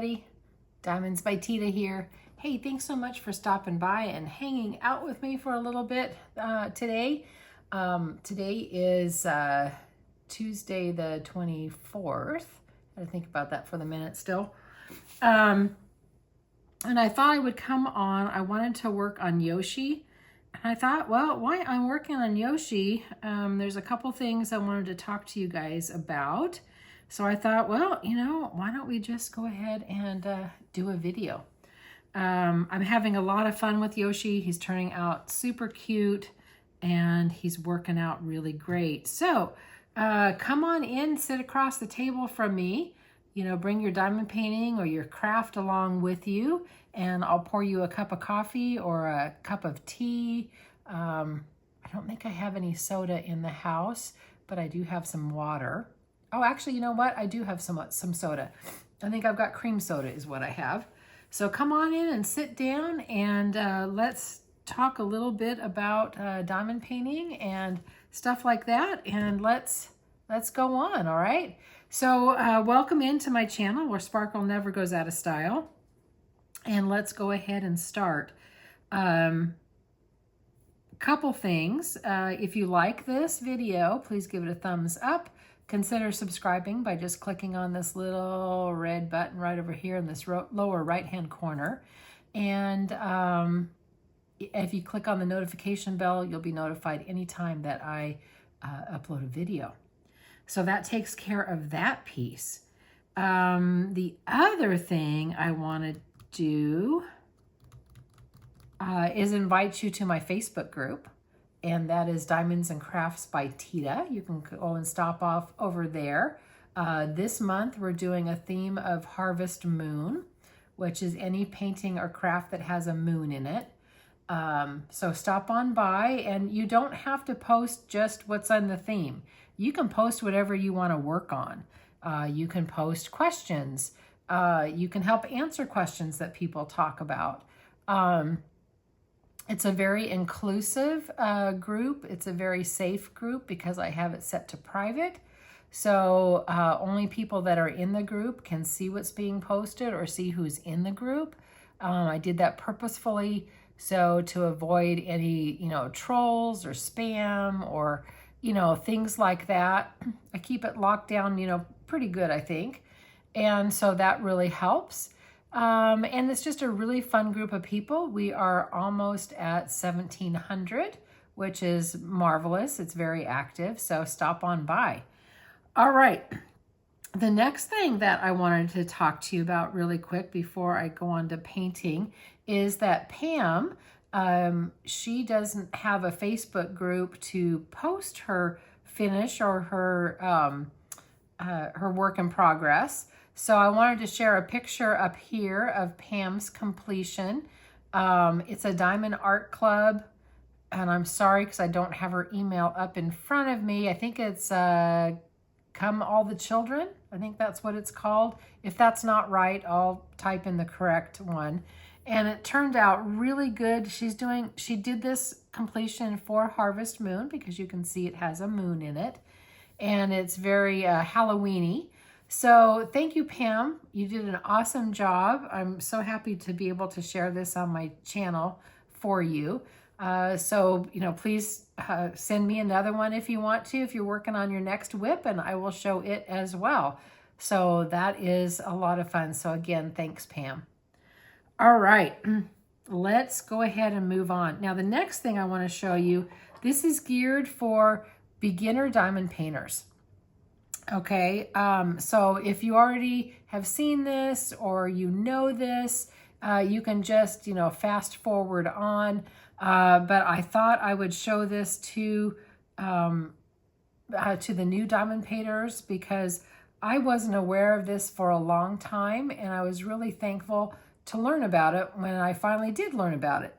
everybody. Diamonds by Tita here. Hey, thanks so much for stopping by and hanging out with me for a little bit today. Today is Tuesday the 24th. I had to think about that for the minute still. And I thought I would come on. I wanted to work on Yoshi. And I thought, well, why I'm working on Yoshi, there's a couple things I wanted to talk to you guys about. So I thought, well, you know, why don't we just go ahead and do a video. I'm having a lot of fun with Yoshi. He's turning out super cute and he's working out really great. So come on in, sit across the table from me. You know, bring your diamond painting or your craft along with you, and I'll pour you a cup of coffee or a cup of tea. I don't think I have any soda in the house, but I do have some water. Oh, actually, you know what? I do have some soda. I think I've got cream soda is what I have. So come on in and sit down and let's talk a little bit about diamond painting and stuff like that. And let's go on, all right? So welcome into my channel where sparkle never goes out of style. And let's go ahead and start. Couple things. If you like this video, please give it a thumbs up. Consider subscribing by just clicking on this little red button right over here in this lower right-hand corner. And if you click on the notification bell, you'll be notified anytime that I upload a video. So that takes care of that piece. The other thing I want to do is invite you to my Facebook group. And that is Diamonds and Crafts by Tita. You can go and stop off over there. This month, we're doing a theme of Harvest Moon, which is any painting or craft that has a moon in it. So stop on by, and you don't have to post just what's on the theme. You can post whatever you want to work on. You can post questions. You can help answer questions that people talk about. It's a very inclusive group. It's a very safe group because I have it set to private. So only people that are in the group can see what's being posted or see who's in the group. I did that purposefully so to avoid any, you know, trolls or spam or, you know, things like that. I keep it locked down, you know, pretty good, I think. And so that really helps. And it's just a really fun group of people. We are almost at 1,700, which is marvelous. It's very active, so stop on by. All right. The next thing that I wanted to talk to you about really quick before I go on to painting is that Pam, she doesn't have a Facebook group to post her finish or her work in progress. So I wanted to share a picture up here of Pam's completion. It's a Diamond Art Club, and I'm sorry because I don't have her email up in front of me. I think it's Come All the Children. I think that's what it's called. If that's not right, I'll type in the correct one. And it turned out really good. She did this completion for Harvest Moon because you can see it has a moon in it. And it's very Halloween-y. So thank you, Pam. You did an awesome job. I'm so happy to be able to share this on my channel for you. So, you know, please send me another one if you want to, if you're working on your next WIP, and I will show it as well. So that is a lot of fun. So again, thanks, Pam. All right, let's go ahead and move on. Now, the next thing I want to show you, this is geared for beginner diamond painters. Okay, so if you already have seen this or you know this, you can just, you know, fast forward on. But I thought I would show this to the new diamond painters because I wasn't aware of this for a long time, and I was really thankful to learn about it when I finally did learn about it.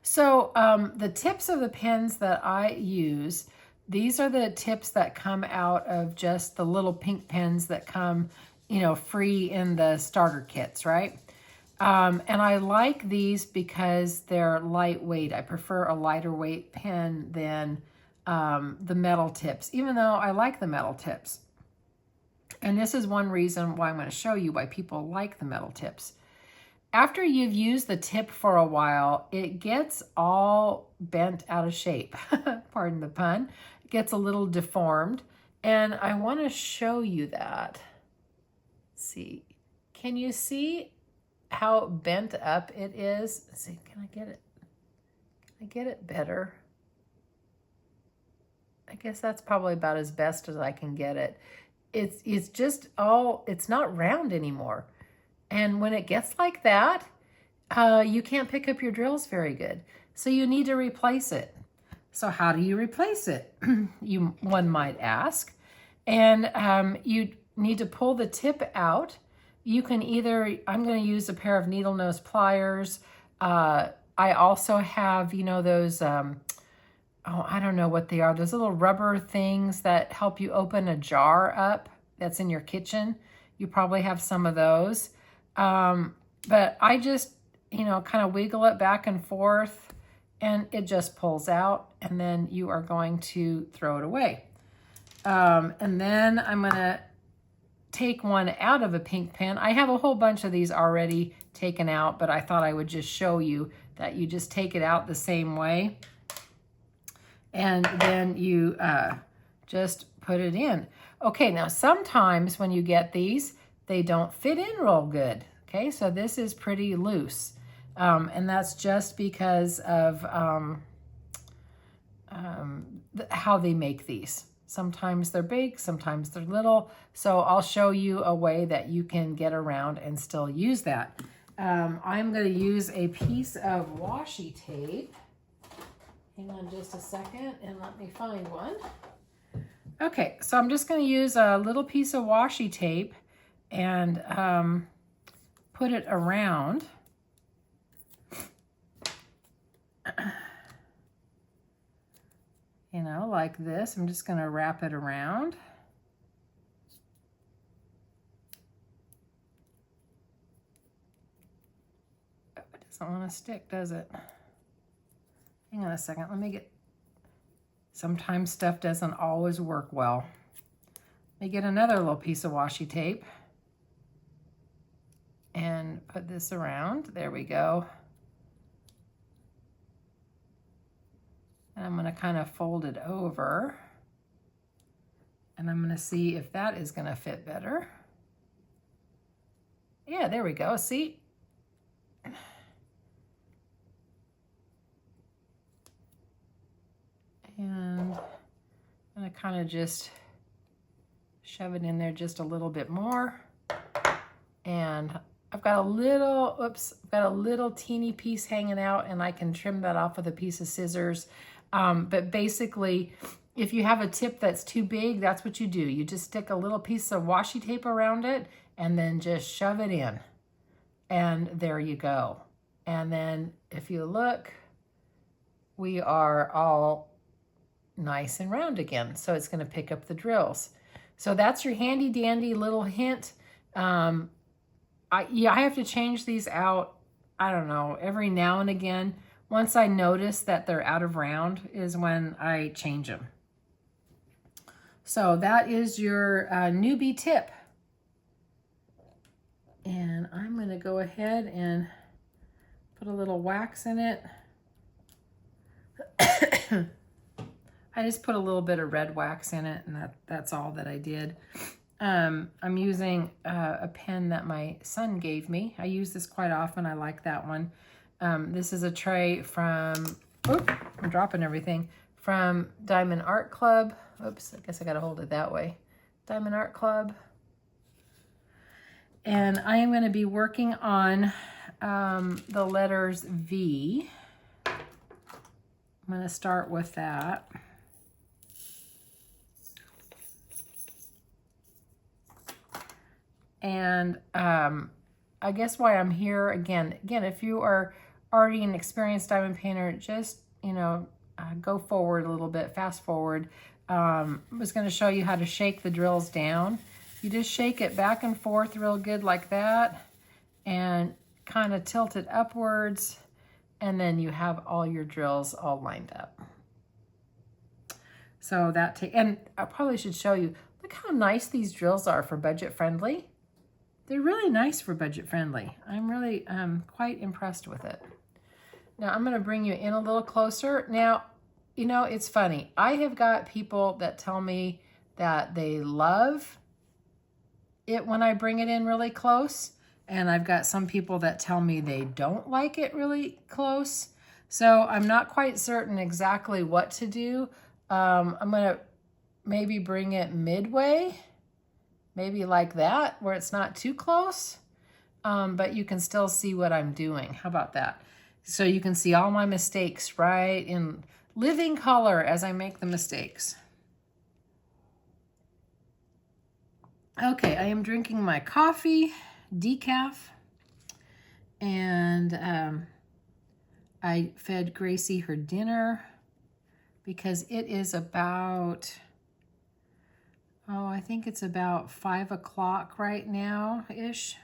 So the tips of the pens that I use, these are the tips that come out of just the little pink pens that come, you know, free in the starter kits, right? And I like these because they're lightweight. I prefer a lighter weight pen than the metal tips, even though I like the metal tips. And this is one reason why I'm going to show you why people like the metal tips. After you've used the tip for a while, it gets all bent out of shape. Pardon the pun. It gets a little deformed. And I want to show you that. Let's see. Can you see how bent up it is? Let's see, can I get it? Can I get it better? I guess that's probably about as best as I can get it. It's just all, it's not round anymore. And when it gets like that, you can't pick up your drills very good. So you need to replace it. So how do you replace it? One might ask. And you need to pull the tip out. You can either, I'm going to use a pair of needle nose pliers. I also have, you know, those, I don't know what they are. Those little rubber things that help you open a jar up that's in your kitchen. You probably have some of those. But I just, you know, kind of wiggle it back and forth and it just pulls out, and then you are going to throw it away. And then I'm going to take one out of a pink pen. I have a whole bunch of these already taken out, but I thought I would just show you that you just take it out the same way. And then you just put it in. Okay, now sometimes when you get these, they don't fit in real good. Okay, so this is pretty loose. And that's just because of how they make these. Sometimes they're big, sometimes they're little. So I'll show you a way that you can get around and still use that. I'm going to use a piece of washi tape. Hang on just a second and let me find one. Okay, so I'm just going to use a little piece of washi tape and put it around. You know, like this. I'm just going to wrap it around. Oh, it doesn't want to stick, does it? Hang on a second. Let me get... Sometimes stuff doesn't always work well. Let me get another little piece of washi tape and put this around. There we go. And I'm going to kind of fold it over. And I'm going to see if that is going to fit better. Yeah, there we go. See? And I'm going to kind of just shove it in there just a little bit more. And I've got a little, oops, I've got a little teeny piece hanging out, and I can trim that off with a piece of scissors. But basically, if you have a tip that's too big, that's what you do. You just stick a little piece of washi tape around it and then just shove it in. And there you go. And then if you look, we are all nice and round again. So it's going to pick up the drills. So that's your handy dandy little hint. I have to change these out, I don't know, every now and again. Once I notice that they're out of round is when I change them. So that is your newbie tip. And I'm going to go ahead and put a little wax in it. I just put a little bit of red wax in it, and that's all that I did. I'm using a pen that my son gave me. I use this quite often. I like that one. This is a tray from, oops, I'm dropping everything, from Diamond Art Club. Oops, I guess I got to hold it that way. Diamond Art Club. And I am going to be working on the letters V. I'm going to start with that. And I guess why I'm here, again, if you are already an experienced diamond painter, just, you know, go forward a little bit, fast forward. I was going to show you how to shake the drills down. You just shake it back and forth real good like that and kind of tilt it upwards, and then you have all your drills all lined up. So that and I probably should show you, Look how nice these drills are for budget friendly. They're really nice for budget friendly. I'm really quite impressed with it. Now I'm going to bring you in a little closer. Now, you know, it's funny. I have got people that tell me that they love it when I bring it in really close. And I've got some people that tell me they don't like it really close. So I'm not quite certain exactly what to do. I'm going to maybe bring it midway, maybe like that, where it's not too close, but you can still see what I'm doing. How about that? So you can see all my mistakes right in living color as I make the mistakes. Okay, I am drinking my coffee, decaf, and I fed Gracie her dinner because it is about, I think it's about 5 o'clock right now-ish.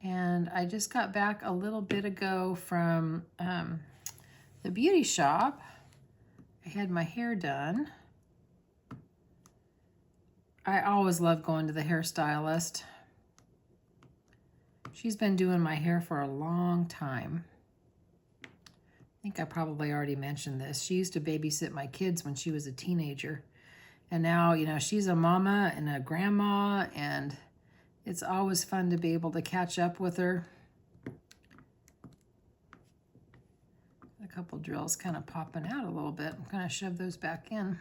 And I just got back a little bit ago from the beauty shop. I had my hair done. I always love going to the hairstylist. She's been doing my hair for a long time. I think I probably already mentioned this. She used to babysit my kids when she was a teenager. And now, you know, she's a mama and a grandma, and it's always fun to be able to catch up with her. A couple drills kind of popping out a little bit. I'm going to shove those back in.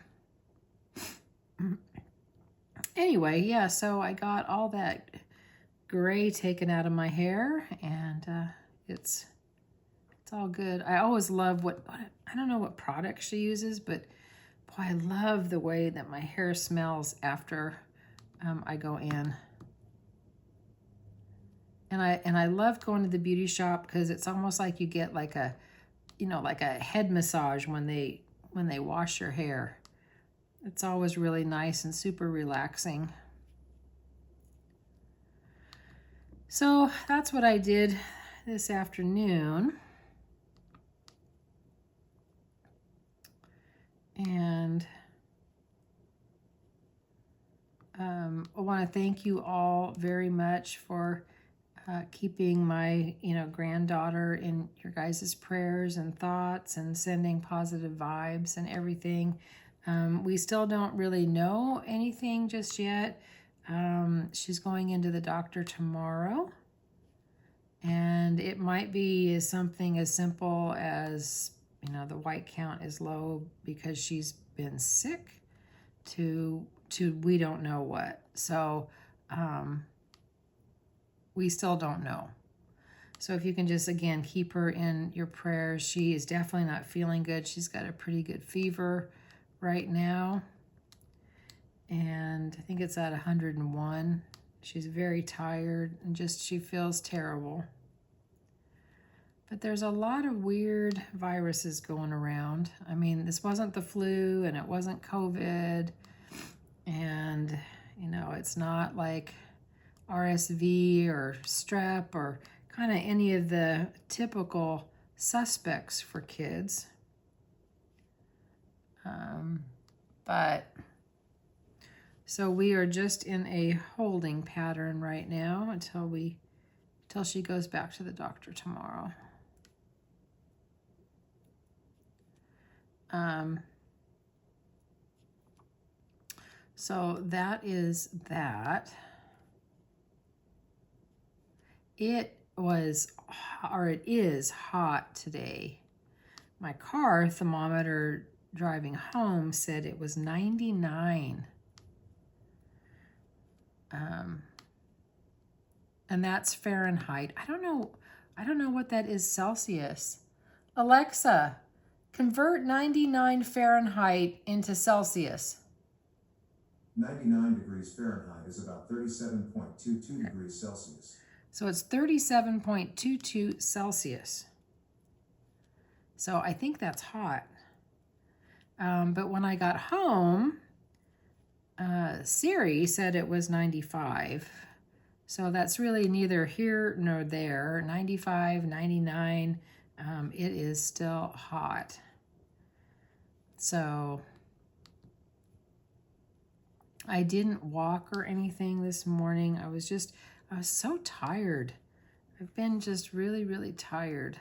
Anyway, yeah, so I got all that gray taken out of my hair, and it's all good. I always love I don't know what product she uses, but boy, I love the way that my hair smells after I go in. And I love going to the beauty shop because it's almost like you get like a, you know, like a head massage when they wash your hair. It's always really nice and super relaxing. So that's what I did this afternoon. And I want to thank you all very much for keeping my, you know, granddaughter in your guys' prayers and thoughts and sending positive vibes and everything. We still don't really know anything just yet. She's going into the doctor tomorrow, and it might be something as simple as, you know, the white count is low because she's been sick to we don't know what. So we still don't know. So if you can just, again, keep her in your prayers. She is definitely not feeling good. She's got a pretty good fever right now. And I think it's at 101. She's very tired and just, she feels terrible. But there's a lot of weird viruses going around. I mean, this wasn't the flu and it wasn't COVID. And, you know, it's not like RSV or strep or kind of any of the typical suspects for kids. So we are just in a holding pattern right now until she goes back to the doctor tomorrow. So that is that. It is hot today. My car thermometer driving home said it was 99. And that's Fahrenheit. I don't know what that is Celsius. Alexa, convert 99 Fahrenheit into Celsius. 99 degrees Fahrenheit is about 37.22 degrees Celsius. So it's 37.22 Celsius. So I think that's hot. But when I got home, Siri said it was 95. So that's really neither here nor there. 95, 99, it is still hot. So I didn't walk or anything this morning. I was so tired. I've been just really, really tired.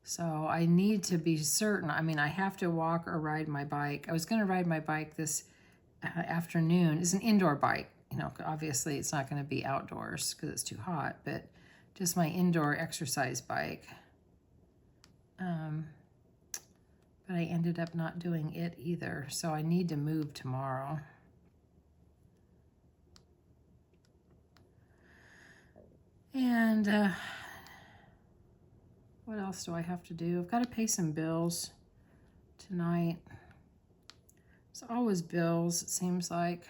So I need to be certain. I mean, I have to walk or ride my bike. I was going to ride my bike this afternoon. It's an indoor bike. You know, obviously it's not going to be outdoors because it's too hot, but just my indoor exercise bike. But I ended up not doing it either. So I need to move tomorrow. And what else do I have to do? I've got to pay some bills tonight. It's always bills, it seems like.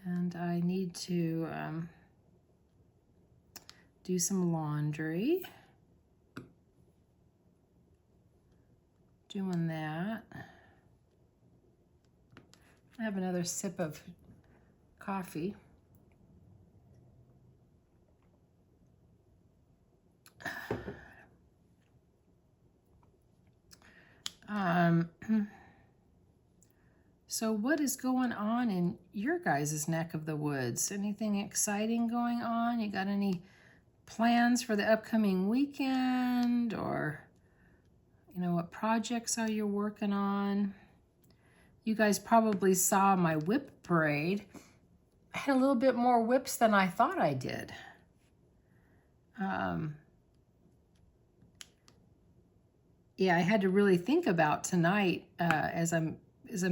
And I need to do some laundry. Doing that. I have another sip of coffee. So what is going on in your guys' neck of the woods? Anything exciting going on? You got any plans for the upcoming weekend? Or, you know, what projects are you working on? You guys probably saw my WIP parade. I had a little bit more WIPs than I thought I did. Yeah, I had to really think about tonight as I'm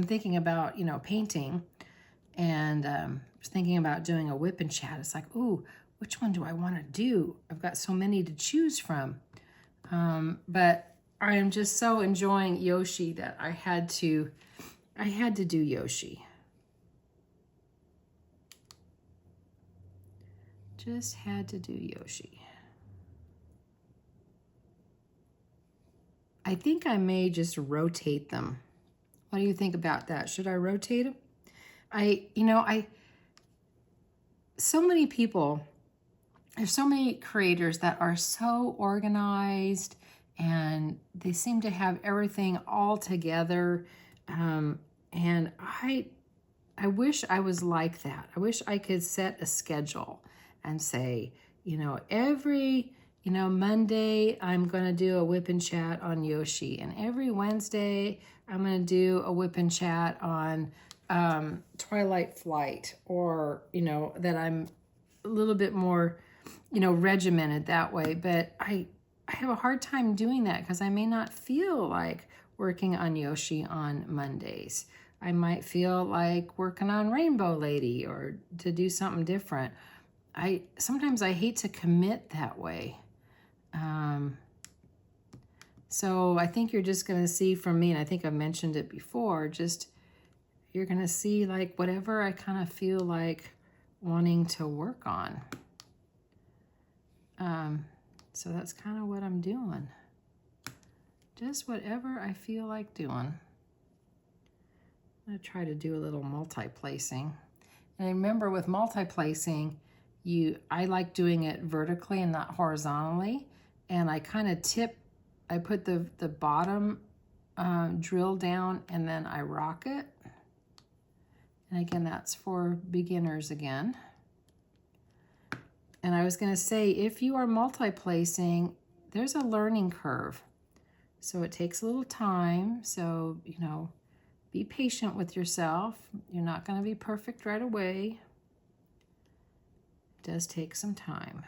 thinking about, you know, painting, and was thinking about doing a WIP and chat. It's like, ooh, which one do I want to do? I've got so many to choose from. But I am just so enjoying Yoshi that I had to do Yoshi. Just had to do Yoshi. I think I may just rotate them. What do you think about that? Should I rotate them? So many people, there's so many creators that are so organized and they seem to have everything all together. And I wish I was like that. I wish I could set a schedule and say, you know, every Monday, I'm going to do a WIP and chat on Yoshi. And every Wednesday, I'm going to do a WIP and chat on Twilight Flight. Or, you know, that I'm a little bit more, you know, regimented that way. But I have a hard time doing that because I may not feel like working on Yoshi on Mondays. I might feel like working on Rainbow Lady or to do something different. Sometimes I hate to commit that way. So I think you're just going to see from me, and I think I've mentioned it before, just you're going to see like whatever I kind of feel like wanting to work on. So that's kind of what I'm doing. Just whatever I feel like doing. I'm going to try to do a little multi-placing. And remember with multi-placing, I like doing it vertically and not horizontally. And I kind of I put the bottom drill down and then I rock it. And again, that's for beginners again. And I was going to say, if you are multi-placing, there's a learning curve. So it takes a little time. So, you know, be patient with yourself. You're not going to be perfect right away. It does take some time.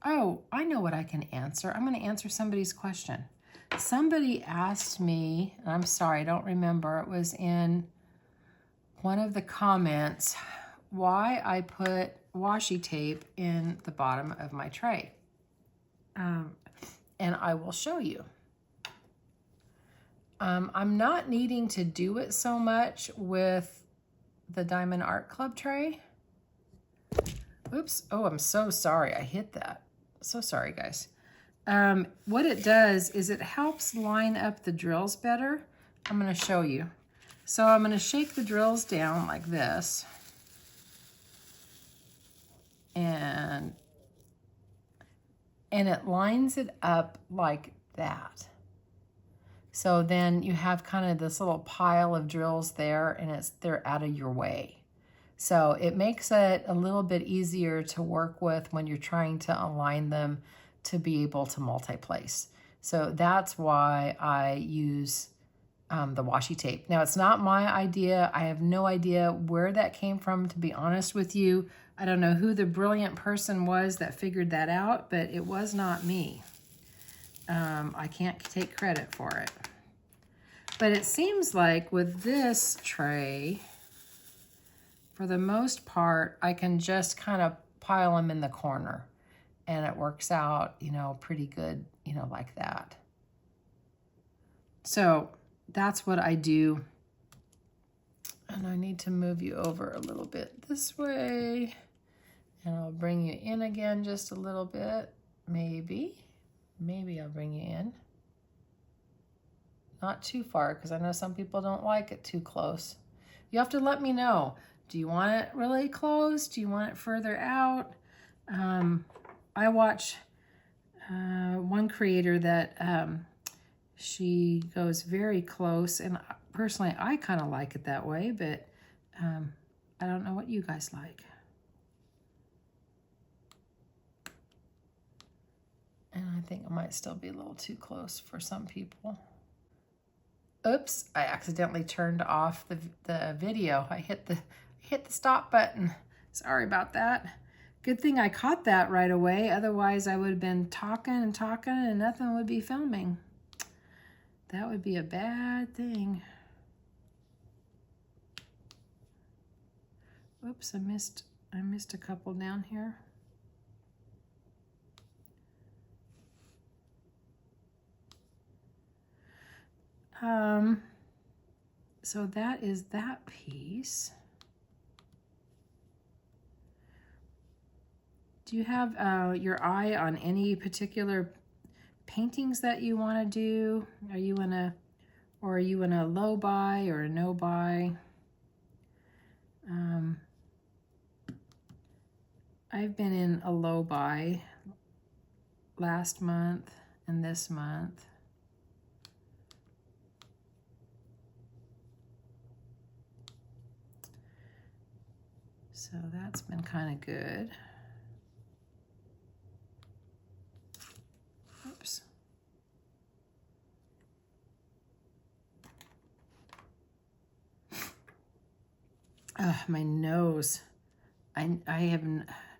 Oh, I know what I can answer. I'm going to answer somebody's question. Somebody asked me, and I'm sorry, I don't remember. It was in one of the comments, why I put washi tape in the bottom of my tray. And I will show you. I'm not needing to do it so much with the Diamond Art Club tray. Oops. Oh, I'm so sorry. I hit that. So sorry, guys. What it does is it helps line up the drills better. I'm going to show you. So I'm going to shake the drills down like this. And and it lines it up like that. So then you have kind of this little pile of drills there, and they're out of your way. So it makes it a little bit easier to work with when you're trying to align them to be able to multi-place. So that's why I use the washi tape. Now, it's not my idea. I have no idea where that came from, to be honest with you. I don't know who the brilliant person was that figured that out, but it was not me. I can't take credit for it. But it seems like with this tray, for the most part, I can just kind of pile them in the corner, and it works out, you know, pretty good, you know, like that. So that's what I do. And I need to move you over a little bit this way, and I'll bring you in again just a little bit. Maybe I'll bring you in. Not too far, because I know some people don't like it too close. You have to let me know. Do you want it really close? Do you want it further out? I watch one creator that she goes very close, and personally I kind of like it that way, but I don't know what you guys like. And I think it might still be a little too close for some people. Oops, I accidentally turned off the video. I hit the stop button. Sorry about that. Good thing I caught that right away. Otherwise, I would have been talking and talking and nothing would be filming. That would be a bad thing. Whoops, I missed a couple down here. So that is that piece. Do you have your eye on any particular paintings that you want to do? Are you in a low buy or a no buy? I've been in a low buy last month and this month. So that's been kind of good. Oops. My nose. I have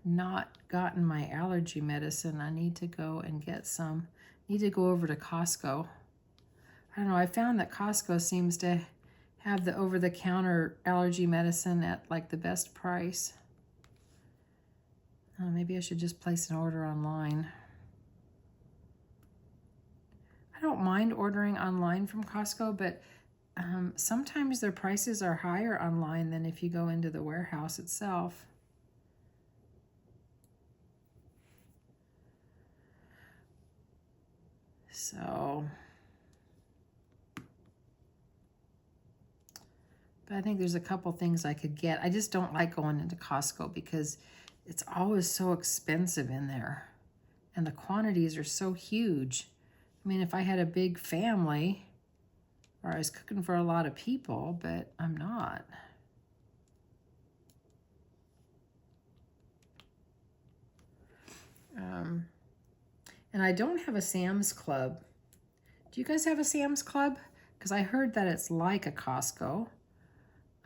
not gotten my allergy medicine. I need to go and get some. I need to go over to Costco. I don't know, I found that Costco seems to have the over-the-counter allergy medicine at like the best price. Maybe I should just place an order online. I don't mind ordering online from Costco, but sometimes their prices are higher online than if you go into the warehouse itself. So, but I think there's a couple things I could get. I just don't like going into Costco because it's always so expensive in there. And the quantities are so huge. I mean, if I had a big family, or I was cooking for a lot of people, but I'm not. And I don't have a Sam's Club. Do you guys have a Sam's Club? Because I heard that it's like a Costco,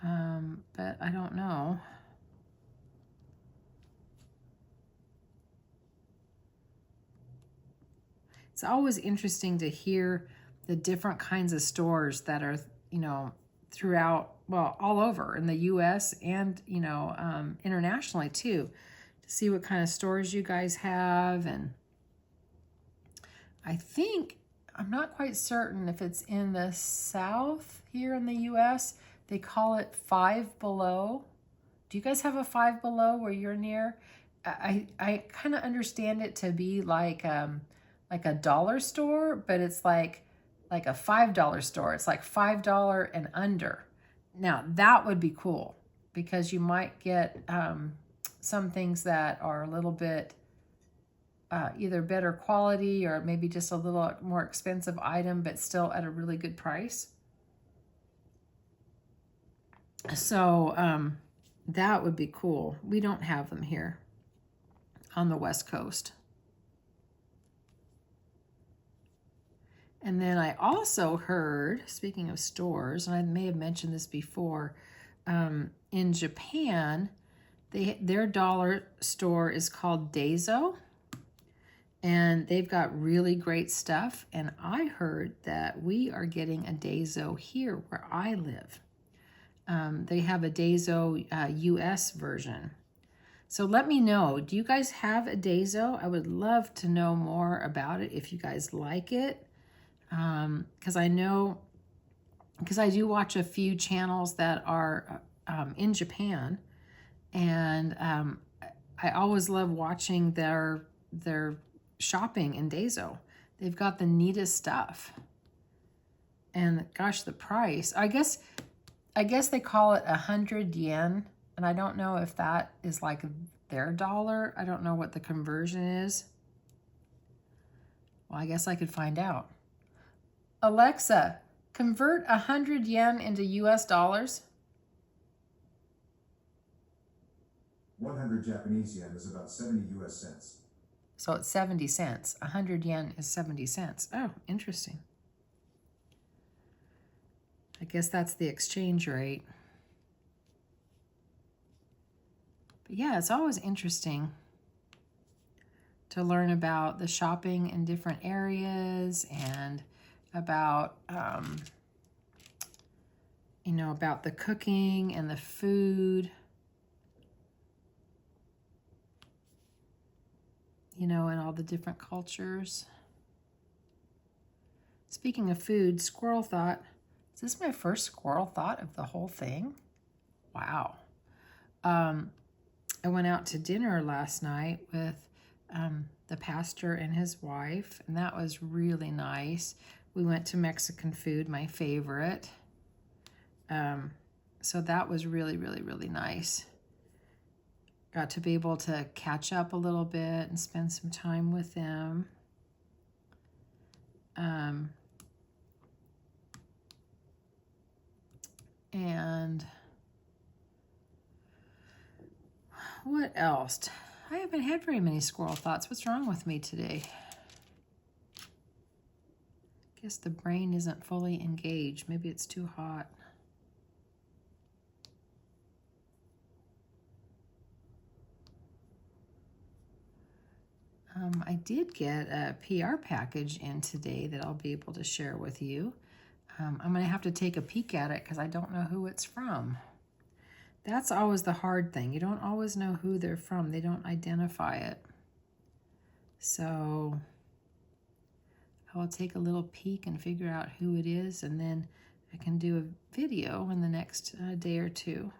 but I don't know. It's always interesting to hear the different kinds of stores that are, you know, throughout, well, all over in the US and, you know, internationally too, to see what kind of stores you guys have. And I think, I'm not quite certain if it's in the South here in the US, they call it Five Below. Do you guys have a Five Below where you're near? I kind of understand it to be like a dollar store, but it's like a $5 store. It's like $5 and under. Now that would be cool because you might get some things that are a little bit either better quality or maybe just a little more expensive item, but still at a really good price. So that would be cool. We don't have them here on the West Coast. And then I also heard, speaking of stores, and I may have mentioned this before, in Japan, their dollar store is called Daiso, and they've got really great stuff. And I heard that we are getting a Daiso here where I live. They have a Daiso US version. So let me know, do you guys have a Daiso? I would love to know more about it if you guys like it. Because I know, because I do watch a few channels that are in Japan, and I always love watching their shopping in Daiso. They've got the neatest stuff, and gosh, the price. I guess they call it 100 yen, and I don't know if that is like their dollar. I don't know what the conversion is. Well, I guess I could find out. Alexa, convert 100 yen into US dollars. 100 Japanese yen is about 70 US cents. So it's 70 cents. 100 yen is 70 cents. Oh, interesting. I guess that's the exchange rate. But yeah, it's always interesting to learn about the shopping in different areas and about, you know, about the cooking and the food, you know, and all the different cultures. Speaking of food, squirrel thought. Is this my first squirrel thought of the whole thing? Wow. I went out to dinner last night with the pastor and his wife, and that was really nice. We went to Mexican food, my favorite. So that was really, really, really nice. Got to be able to catch up a little bit and spend some time with them. And what else? I haven't had very many squirrel thoughts. What's wrong with me today? Guess the brain isn't fully engaged. Maybe it's too hot. I did get a PR package in today that I'll be able to share with you. I'm going to have to take a peek at it because I don't know who it's from. That's always the hard thing. You don't always know who they're from. They don't identify it. So I will take a little peek and figure out who it is, and then I can do a video in the next day or two.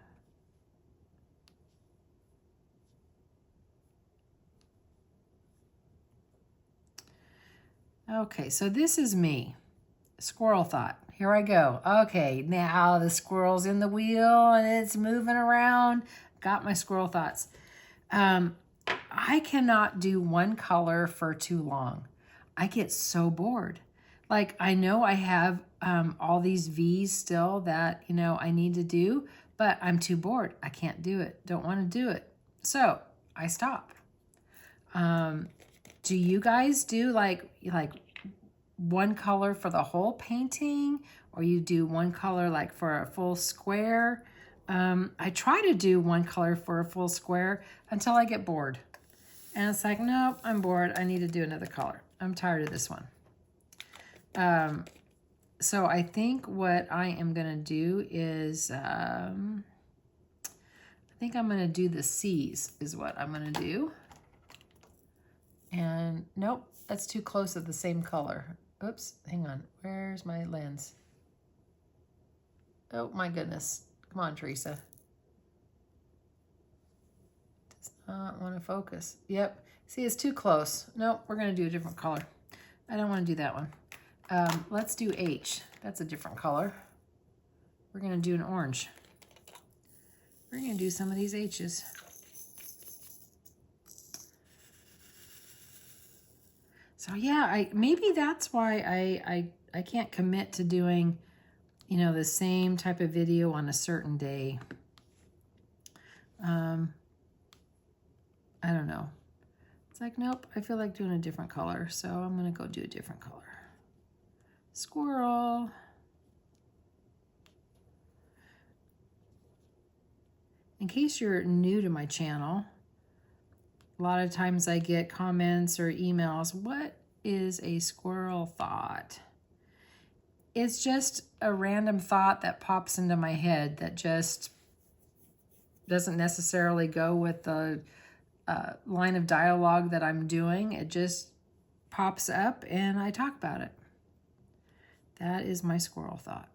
Okay, so this is me. Squirrel thought. Here I go. Okay, now the squirrel's in the wheel and it's moving around. Got my squirrel thoughts. I cannot do one color for too long. I get so bored. Like, I know I have all these V's still that, you know, I need to do, but I'm too bored. I can't do it. Don't want to do it. So I stop. Do you guys do like one color for the whole painting, or you do one color like for a full square? I try to do one color for a full square until I get bored. And it's like, nope, I'm bored. I need to do another color. I'm tired of this one. So I think what I am going to do is, I think I'm going to do the C's is what I'm going to do. And nope, that's too close of the same color. Oops, hang on. Where's my lens? Oh my goodness. Come on, Teresa. Does not want to focus. Yep. See, it's too close. Nope, we're going to do a different color. I don't want to do that one. Let's do H. That's a different color. We're going to do an orange. We're going to do some of these H's. So yeah, maybe that's why I can't commit to doing, you know, the same type of video on a certain day. I don't know. It's like, nope, I feel like doing a different color, so I'm gonna go do a different color. Squirrel. In case you're new to my channel, a lot of times I get comments or emails, what is a squirrel thought? It's just a random thought that pops into my head that just doesn't necessarily go with the line of dialogue that I'm doing. It just pops up and I talk about it. That is my squirrel thought.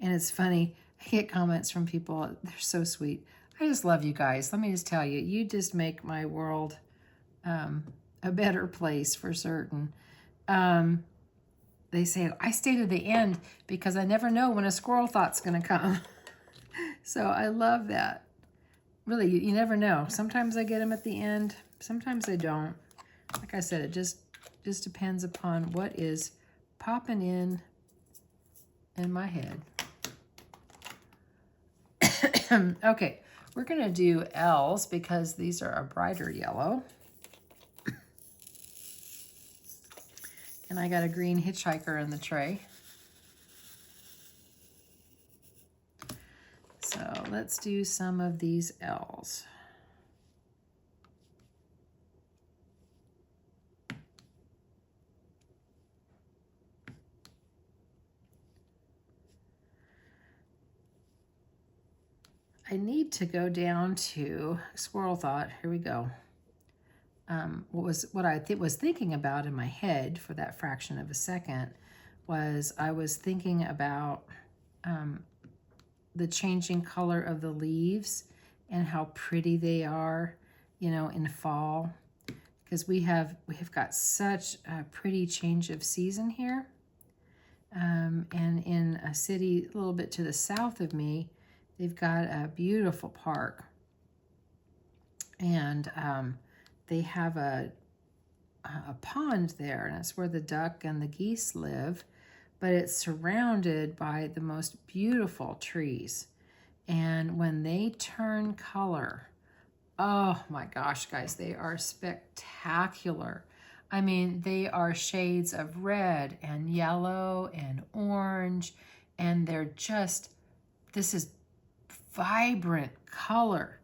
And it's funny, I get comments from people, they're so sweet. I just love you guys. Let me just tell you, you just make my world a better place for certain. They say, I stay to the end because I never know when a squirrel thought's gonna come. So I love that. Really, you never know. Sometimes I get them at the end, sometimes I don't. Like I said, it just depends upon what is popping in my head. Okay, we're gonna do L's because these are a brighter yellow. And I got a green hitchhiker in the tray. So let's do some of these L's. I need to go down to squirrel thought. Here we go. What I was thinking about in my head for that fraction of a second was I was thinking about the changing color of the leaves and how pretty they are, you know, in fall, because we have got such a pretty change of season here. And in a city a little bit to the south of me, they've got a beautiful park, and they have a pond there, and it's where the duck and the geese live, but it's surrounded by the most beautiful trees. And when they turn color, oh my gosh, guys, they are spectacular. I mean, they are shades of red and yellow and orange, and they're just, this is vibrant color.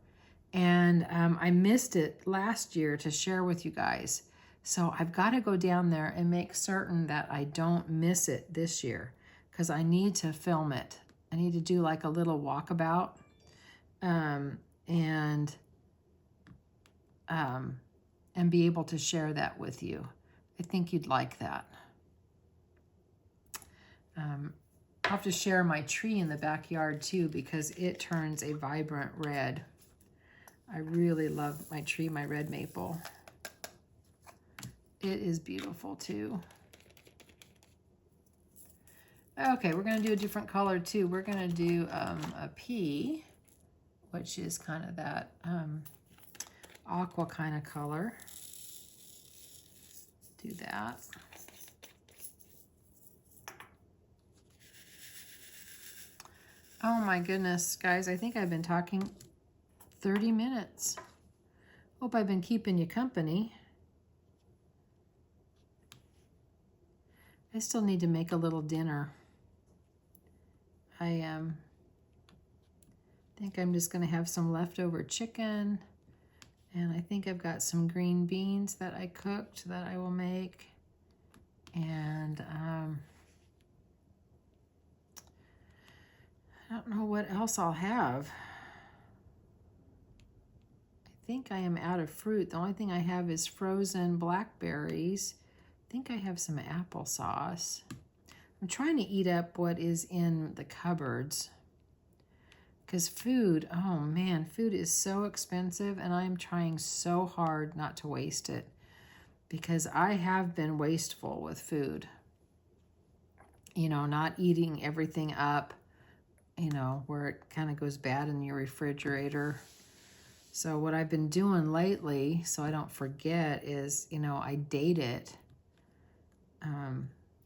And I missed it last year to share with you guys. So I've got to go down there and make certain that I don't miss it this year, because I need to film it. I need to do like a little walkabout and be able to share that with you. I think you'd like that. I'll have to share my tree in the backyard too, because it turns a vibrant red. I really love my tree, my red maple. It is beautiful too. Okay, we're gonna do a different color too. We're gonna do a pea, which is kind of that aqua kind of color. Do that. Oh my goodness, guys, I think I've been talking 30 minutes. Hope I've been keeping you company. I still need to make a little dinner. I think I'm just gonna have some leftover chicken, and I think I've got some green beans that I cooked that I will make. And I don't know what else I'll have. I think I am out of fruit. The only thing I have is frozen blackberries. I think I have some applesauce. I'm trying to eat up what is in the cupboards, because food, oh man, food is so expensive, and I'm trying so hard not to waste it, because I have been wasteful with food. You know, not eating everything up, you know, where it kind of goes bad in your refrigerator. So what I've been doing lately, so I don't forget, is, you know, I date it.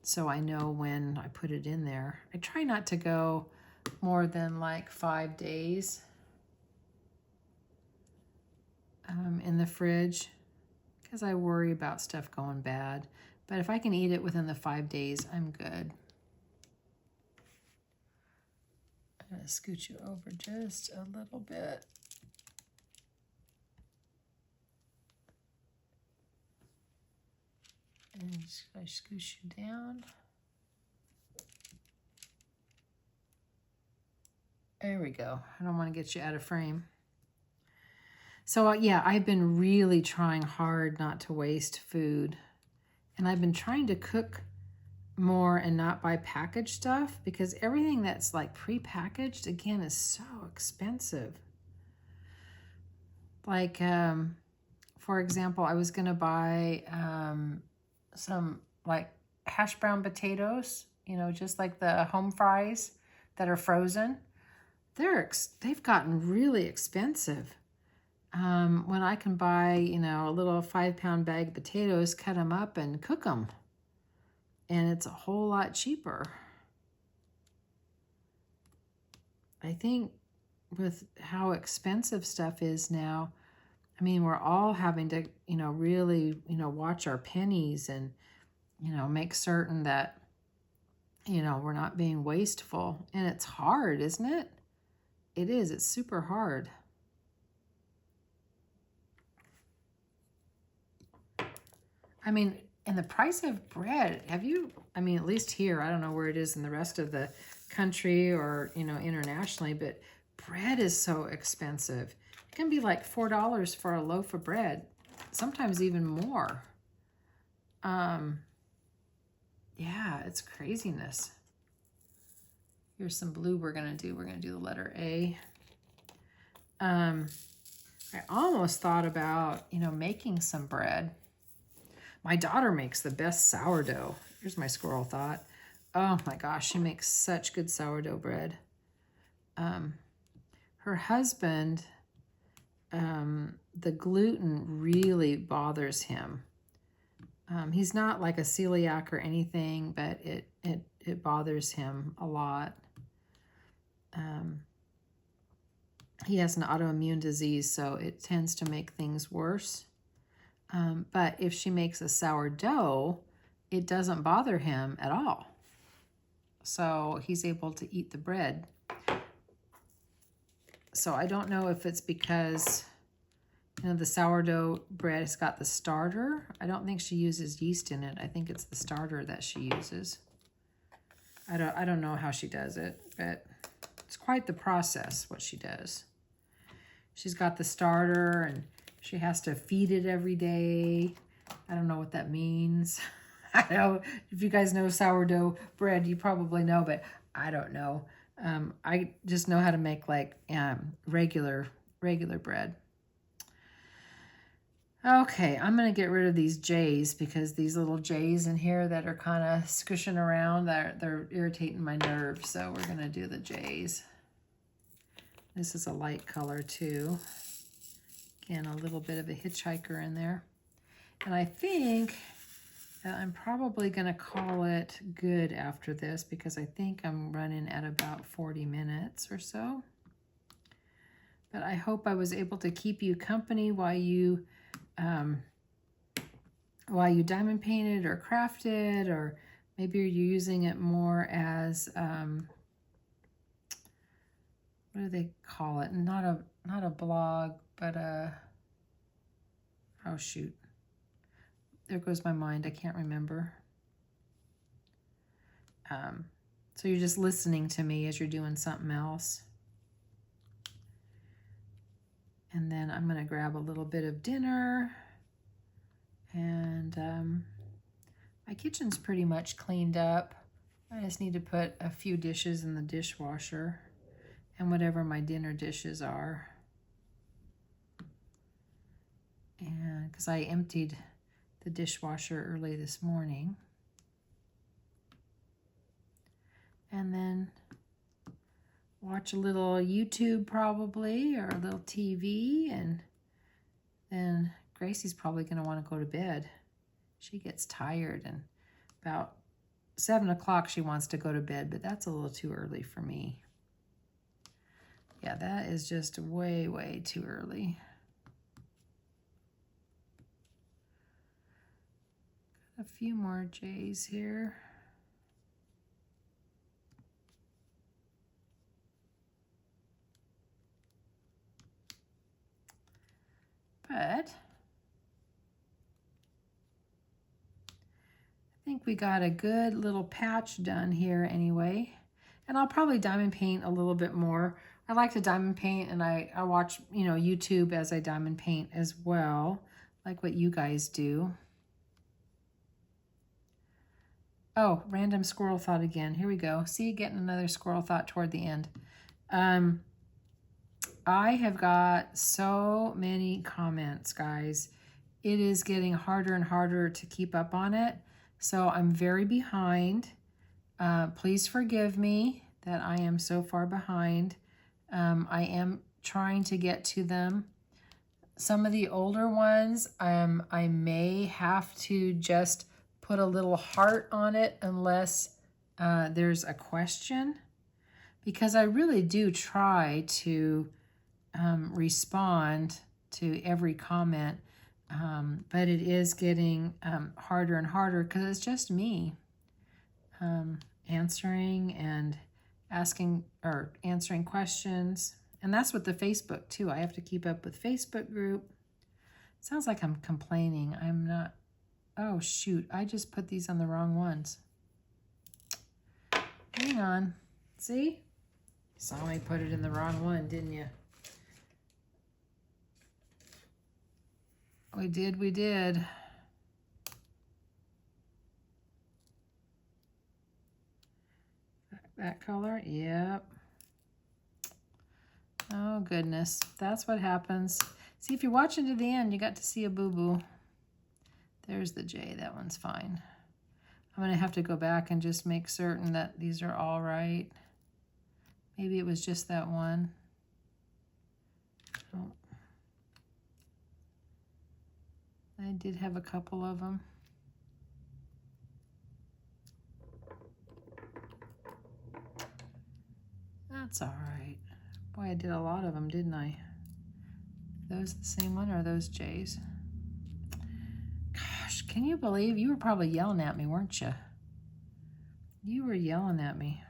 So I know when I put it in there. I try not to go more than like 5 days in the fridge because I worry about stuff going bad. But if I can eat it within the 5 days, I'm good. I'm going to scoot you over just a little bit. And I scooch you down. There we go. I don't want to get you out of frame. So yeah, I've been really trying hard not to waste food. And I've been trying to cook more and not buy packaged stuff because everything that's like pre-packaged, again, is so expensive. Like, for example, I was going to buy some like hash brown potatoes, you know, just like the home fries that are frozen. They've gotten really expensive. When I can buy, you know, a little 5-pound bag of potatoes, cut them up and cook them. And it's a whole lot cheaper. I think with how expensive stuff is now, I mean, we're all having to, you know, really, you know, watch our pennies and, you know, make certain that, you know, we're not being wasteful. And it's hard, isn't it? It is. It's super hard. I mean, and the price of bread, have you, I mean, at least here, I don't know where it is in the rest of the country or, you know, internationally, but bread is so expensive. It can be like $4 for a loaf of bread, sometimes even more. Yeah, it's craziness. Here's some blue we're gonna do. We're gonna do the letter A. I almost thought about, you know, making some bread. My daughter makes the best sourdough. Here's my squirrel thought. Oh my gosh, she makes such good sourdough bread. Her husband, the gluten really bothers him. He's not like a celiac or anything, but it bothers him a lot. He has an autoimmune disease, so it tends to make things worse. But if she makes a sourdough, it doesn't bother him at all. So he's able to eat the bread. So I don't know if it's because, you know, the sourdough bread has got the starter. I don't think she uses yeast in it. I think it's the starter that she uses. I don't know how she does it, but it's quite the process what she does. She's got the starter and she has to feed it every day. I don't know what that means. I know if you guys know sourdough bread, you probably know, but I don't know. I just know how to make like regular bread. Okay, I'm going to get rid of these J's because these little J's in here that are kind of squishing around, they're irritating my nerves. So we're going to do the J's. This is a light color too. Again, a little bit of a hitchhiker in there. And I think that I'm probably going to call it good after this because I think I'm running at about 40 minutes or so. But I hope I was able to keep you company while you diamond painted or crafted, or maybe you're using it more as, what do they call it? Not a blog, but oh shoot. There goes my mind. I can't remember. So you're just listening to me as you're doing something else. And then I'm going to grab a little bit of dinner. And my kitchen's pretty much cleaned up. I just need to put a few dishes in the dishwasher and whatever my dinner dishes are. And because I emptied the dishwasher early this morning. And then watch a little YouTube probably, or a little TV, and then Gracie's probably going to want to go to bed. She gets tired, and about 7 o'clock she wants to go to bed, but that's a little too early for me. Yeah, that is just way, way too early. Got a few more J's here. But I think we got a good little patch done here anyway. And I'll probably diamond paint a little bit more. I like to diamond paint, and I watch, you know, YouTube as I diamond paint as well, like what you guys do. Oh, random squirrel thought again. Here we go. See, getting another squirrel thought toward the end. I have got so many comments, guys. It is getting harder and harder to keep up on it. So I'm very behind. Please forgive me that I am so far behind. I am trying to get to them. Some of the older ones, I may have to just put a little heart on it unless there's a question, because I really do try to respond to every comment, but it is getting harder and harder because it's just me answering and asking or answering questions. And that's with the Facebook too. I have to keep up with Facebook group. Sounds like I'm complaining. I'm not. Oh shoot, I just put these on the wrong ones. Hang on. See? You saw me put it in the wrong one, didn't you? We did. That color, yep. Oh goodness, that's what happens. See, if you're watching to the end, you got to see a boo-boo. There's the J, that one's fine. I'm gonna have to go back and just make certain that these are all right. Maybe it was just that one. Oh. I did have a couple of them. That's all right. Boy, I did a lot of them, didn't I? Those the same one, or those J's? Gosh, can you believe you were probably yelling at me, weren't you? You were yelling at me.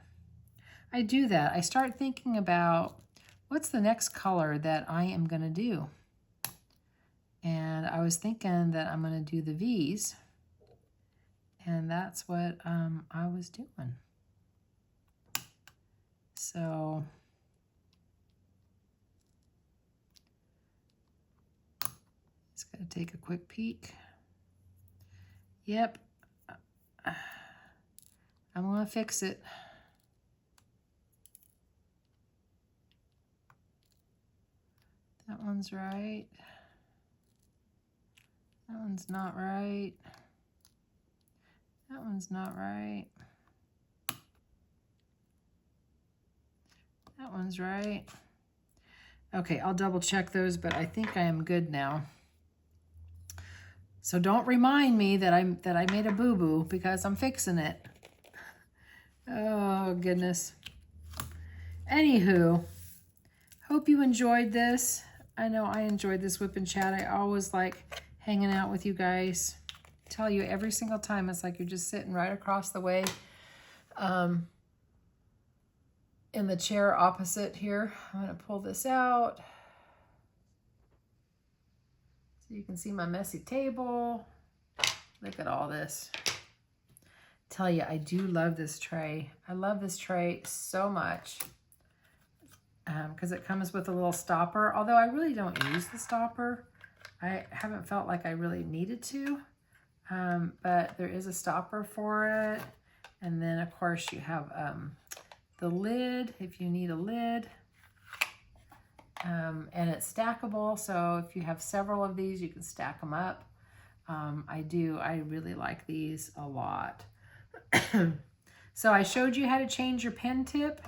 I do that. I start thinking about what's the next color that I am going to do. And I was thinking that I'm going to do the V's. And that's what I was doing. So just got to take a quick peek. Yep. I'm going to fix it. That one's right. That one's not right. That one's not right. That one's right. Okay, I'll double check those, but I think I am good now. So don't remind me that I made a boo-boo, because I'm fixing it. Oh goodness. Anywho, hope you enjoyed this. I know I enjoyed this WIP and chat. I always like hanging out with you guys. I tell you every single time, it's like you're just sitting right across the way in the chair opposite here. I'm going to pull this out so you can see my messy table. Look at all this. Tell you, I do love this tray. I love this tray so much because it comes with a little stopper, although I really don't use the stopper. I haven't felt like I really needed to, but there is a stopper for it. And then of course you have the lid if you need a lid, and it's stackable. So if you have several of these, you can stack them up. I really like these a lot. So I showed you how to change your pen tip.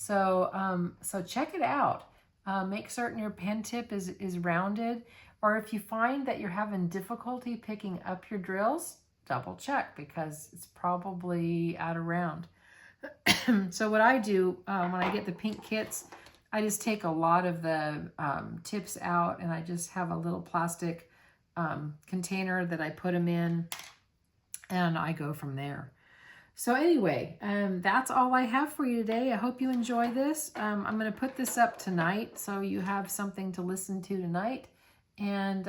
So, so check it out. Make certain your pen tip is rounded, or if you find that you're having difficulty picking up your drills, double check because it's probably out of round. So what I do when I get the pink kits, I just take a lot of the tips out and I just have a little plastic container that I put them in and I go from there. So anyway, that's all I have for you today. I hope you enjoy this. I'm going to put this up tonight so you have something to listen to tonight. And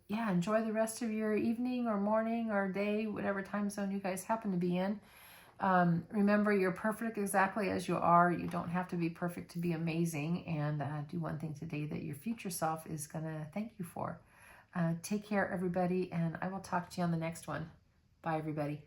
yeah, enjoy the rest of your evening or morning or day, whatever time zone you guys happen to be in. Remember, you're perfect exactly as you are. You don't have to be perfect to be amazing. And do one thing today that your future self is going to thank you for. Take care, everybody, and I will talk to you on the next one. Bye, everybody.